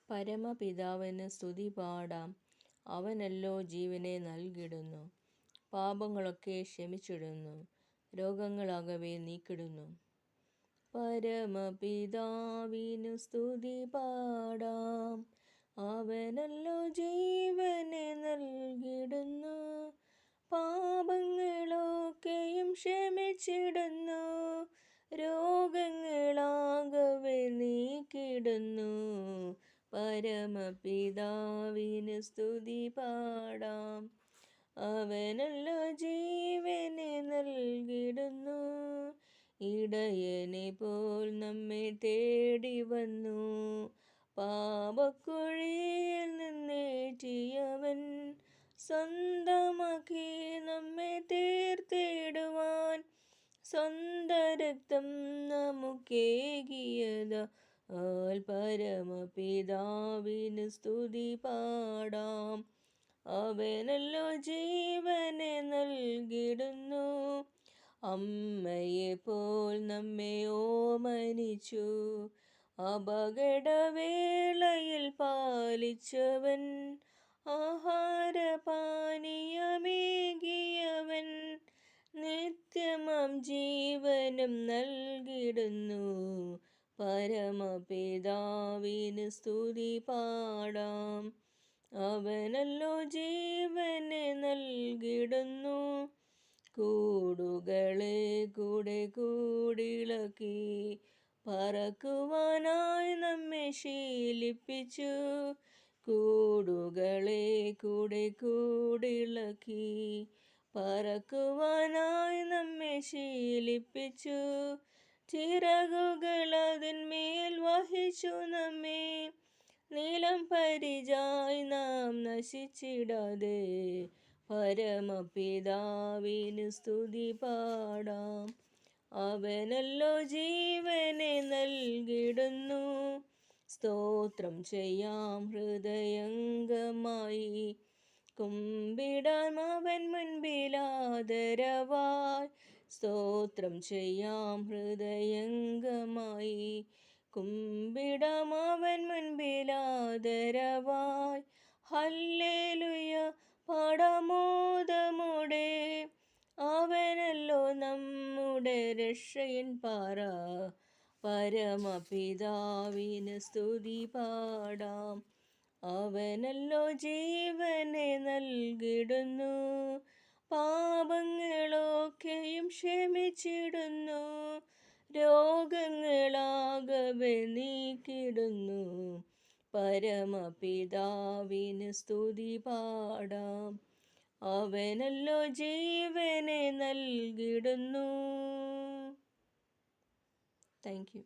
പരമപിതാവിന് സ്തുതി പാടാം. അവനല്ലോ ജീവനെ നൽകിടുന്നു. പാപങ്ങളൊക്കെ ക്ഷമിച്ചിടുന്നു. രോഗങ്ങളാകവെ നീക്കിടുന്നു. പരമപിതാവിനു സ്തുതി പാടാം. അവനല്ലോ ജീവനെ നൽകിടുന്നു. പാപങ്ങളൊക്കെയും ക്ഷമിച്ചിടുന്നു. രോഗങ്ങളാകവെ നീക്കിടുന്നു. പരമപിതാവിന് സ്തുതി പാടാം. അവനല്ലോ ജീവനെ നൽകിടുന്നു. ഇടയനെ പോൽ നമ്മെ തേടി വന്നു. പാപക്കുഴിയിൽ നിന്നേറ്റിയവൻ സ്വന്തമാക്കി നമ്മെ തീർത്തിടുവാൻ. സ്വന്തം രക്തം നമുക്കേകിയതാൽ പരമപിതാവിന് സ്തുതി പാടാം. അവനല്ലോ ജീവനെ നൽകിടുന്നു. അമ്മയെപ്പോൽ നമ്മെ ഓമനിച്ചു. അപകടവേളയിൽ പാലിച്ചവൻ. ആഹാരപാനീയമേകിയവൻ. നിത്യമാം ജീവനും നൽകിടുന്നു. പരമപിതാവിന് സ്തുതി പാടാം. അവനല്ലോ ജീവനെ നൽകിടുന്നു. കൂടുകളെ കൂടെ കൂടിളക്കി പറക്കുവാനായി നമ്മെ ശീലിപ്പിച്ചു. കൂടുകളെ കൂടെ കൂടിളക്കി പറക്കുവാനായി നമ്മെ ശീലിപ്പിച്ചു. ചിറകുകൾ അതിന്മേൽ വഹിച്ചു നമ്മെ. നീലം പരിചായി നാം നശിച്ചിടാതെ പരമപിതാവിന് സ്തുതി പാടാം. അവനല്ലോ ജീവനെ നൽകിടുന്നു. സ്തോത്രം ചെയ്യാം ഹൃദയംഗമായി. കുമ്പിടാം അവൻ മുൻപിലാദരവായി. സ്തോത്രം ചെയ്യാം ഹൃദയംഗമായി. കുമ്പിടാം അവൻ മുൻപിലാദരവായി. ഹല്ലേലൂയ പാടാമോദമോടെ. അവനല്ലോ നമ്മുടെ രക്ഷയിൻ പാറ. പരമപിതാവിന് സ്തുതി പാടാം. അവനല്ലോ ജീവനെ നൽകിടുന്നു. പാപങ്ങളൊക്കെയും ക്ഷമിച്ചിടുന്നു. രോഗങ്ങളാകവെ നീക്കിടുന്നു. പരമപിതാവിന് സ്തുതി പാടാം. അവനല്ലോ ജീവനെ നൽകിടുന്നു. Thank you.